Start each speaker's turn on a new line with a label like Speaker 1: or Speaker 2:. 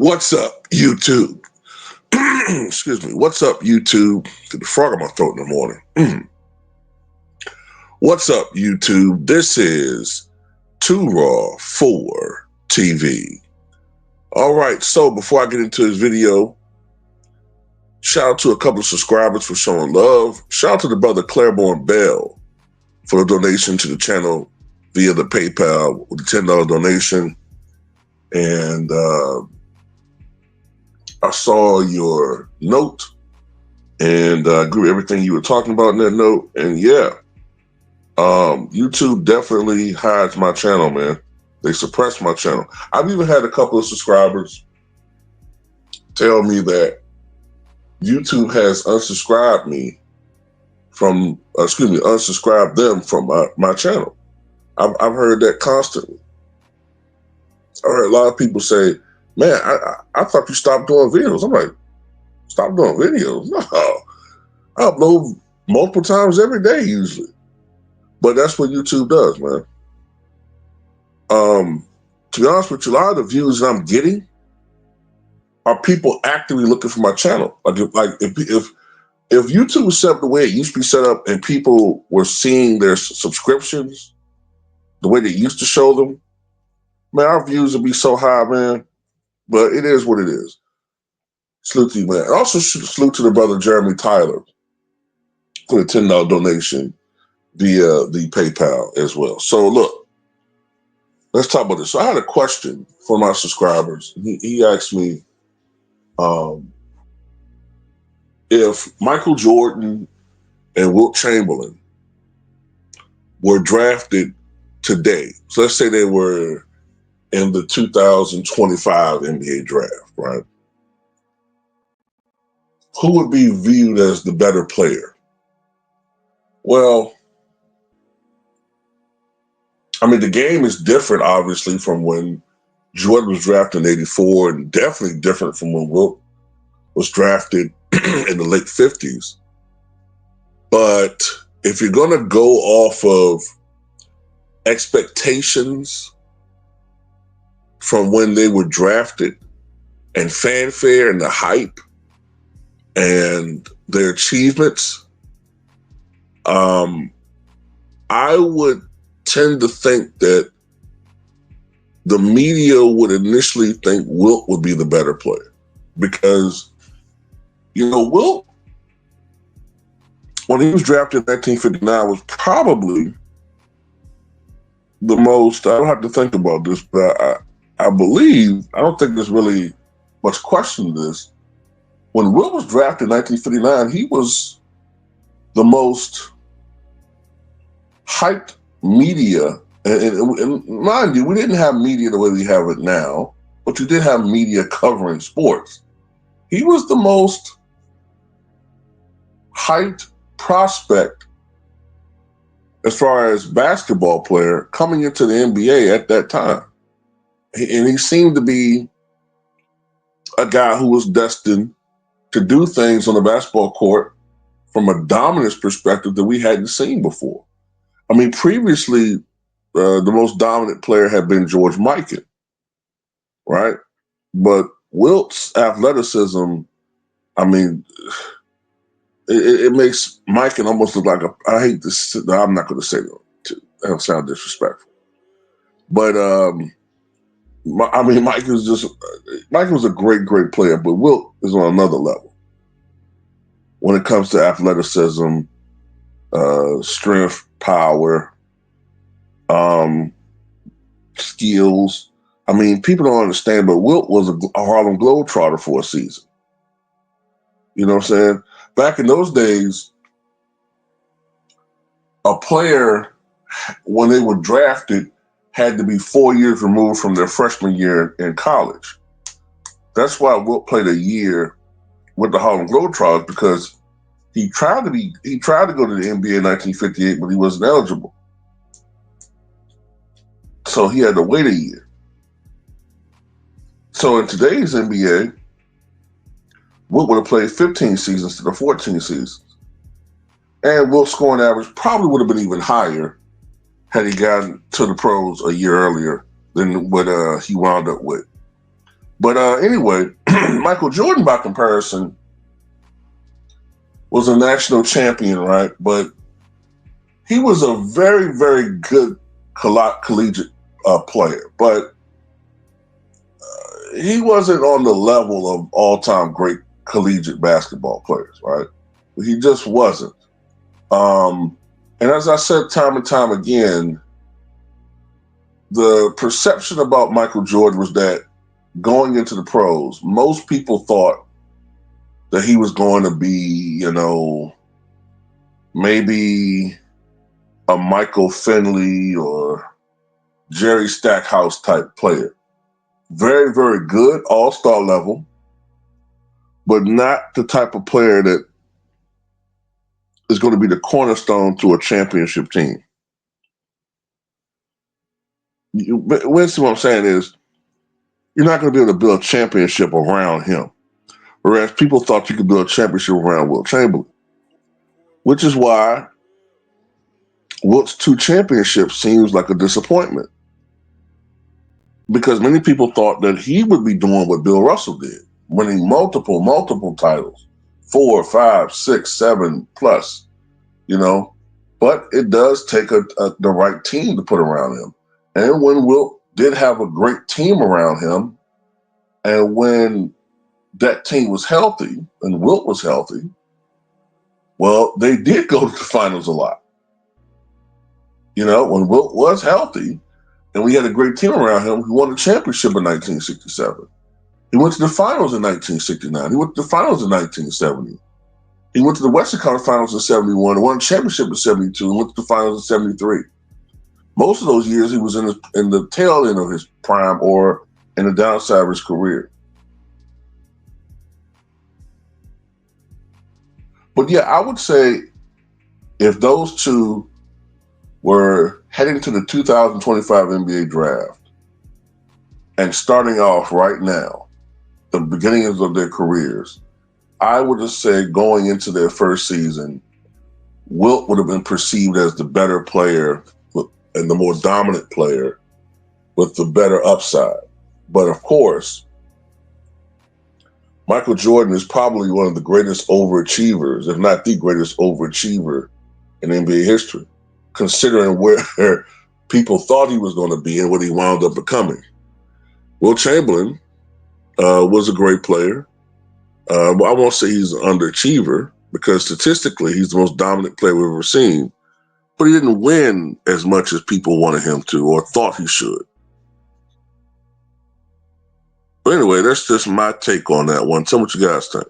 Speaker 1: What's up, YouTube? Excuse me. What's up, YouTube? Get the frog in my throat in the morning. What's up, YouTube? This is Too Raw for TV. All right, so before I get into this video, shout out to a couple of subscribers for showing love. Shout out to the brother Claiborne Bell for the donation to the channel via the PayPal with the $10 donation. And I saw your note and I agree with everything you were talking about in that note. And yeah, YouTube definitely hides my channel, man. They suppress my channel. I've even had a couple of subscribers tell me that YouTube has unsubscribed unsubscribed them from my channel. I've heard that constantly. I heard a lot of people say, man, I thought you stopped doing videos. I'm like, stop doing videos? No. I upload multiple times every day usually. But that's what YouTube does, man. To be honest with you, a lot of the views that I'm getting are people actively looking for my channel. If YouTube was set up the way it used to be set up and people were seeing their subscriptions the way they used to show them, man, our views would be so high, man. But it is what it is. Salute to you, man. Also, salute to the brother Jeremy Tyler for the $10 donation via the PayPal as well. So look, let's talk about this. So I had a question for my subscribers. He asked me if Michael Jordan and Wilt Chamberlain were drafted today. So let's say they were in the 2025 NBA draft, right? Who would be viewed as the better player? Well, I mean, the game is different, obviously, from when Jordan was drafted in '84, and definitely different from when Wilt was drafted in the late 50s. But if you're going to go off of expectations from when they were drafted and fanfare and the hype and their achievements, I would tend to think that the media would initially think Wilt would be the better player because, Wilt, when he was drafted in 1959, was probably the most, I don't have to think about this, but I believe, I don't think there's really much question to this. When Wilt was drafted in 1959, he was the most hyped media. And mind you, we didn't have media the way we have it now, but you did have media covering sports. He was the most hyped prospect as far as basketball player coming into the NBA at that time. And he seemed to be a guy who was destined to do things on the basketball court from a dominance perspective that we hadn't seen before. I mean, previously, the most dominant player had been George Mikan, right? But Wilt's athleticism, I mean, it makes Mikan almost look like I hate this, I'm not going to say that. That'll sound disrespectful. But, Mike was a great, great player, but Wilt is on another level when it comes to athleticism, strength, power, skills. I mean, people don't understand, but Wilt was a Harlem Globetrotter for a season. You know what I'm saying? Back in those days, a player, when they were drafted, had to be 4 years removed from their freshman year in college. That's why Wilt played a year with the Harlem Globetrotters, because he tried to go to the NBA in 1958, but he wasn't eligible. So he had to wait a year. So in today's NBA, Wilt would have played 15 seasons instead of 14 seasons. And Wilt's scoring average probably would have been even higher had he gotten to the pros a year earlier than what he wound up with. But anyway, Michael Jordan, by comparison, was a national champion, right? But he was a very, very good collegiate player. But he wasn't on the level of all-time great collegiate basketball players, right? He just wasn't. And as I said time and time again, the perception about Michael Jordan was that going into the pros, most people thought that he was going to be, maybe a Michael Finley or Jerry Stackhouse type player. Very, very good, all-star level, but not the type of player that is going to be the cornerstone to a championship team. Winston, what I'm saying is, you're not going to be able to build a championship around him. Whereas people thought you could build a championship around Wilt Chamberlain, which is why Wilt's 2 championships seems like a disappointment. Because many people thought that he would be doing what Bill Russell did, winning multiple titles, 4, 5, 6, 7 plus, But it does take the right team to put around him. And when Wilt did have a great team around him, and when that team was healthy and Wilt was healthy, well, they did go to the finals a lot. When Wilt was healthy and we had a great team around him, he won the championship in 1967. He went to the finals in 1969. He went to the finals in 1970. He went to the Western Conference Finals in 71, won the championship in 72, and went to the finals in 73. Most of those years, he was in the tail end of his prime or in the downside of his career. But yeah, I would say if those two were heading to the 2025 NBA draft and starting off right now, the beginnings of their careers, I would just say going into their first season, Wilt would have been perceived as the better player and the more dominant player with the better upside. But of course, Michael Jordan is probably one of the greatest overachievers, if not the greatest overachiever in NBA history, considering where people thought he was going to be and what he wound up becoming. Wilt Chamberlain was a great player. But I won't say he's an underachiever because statistically he's the most dominant player we've ever seen. But he didn't win as much as people wanted him to or thought he should. But anyway, that's just my take on that one. Tell me what you guys think.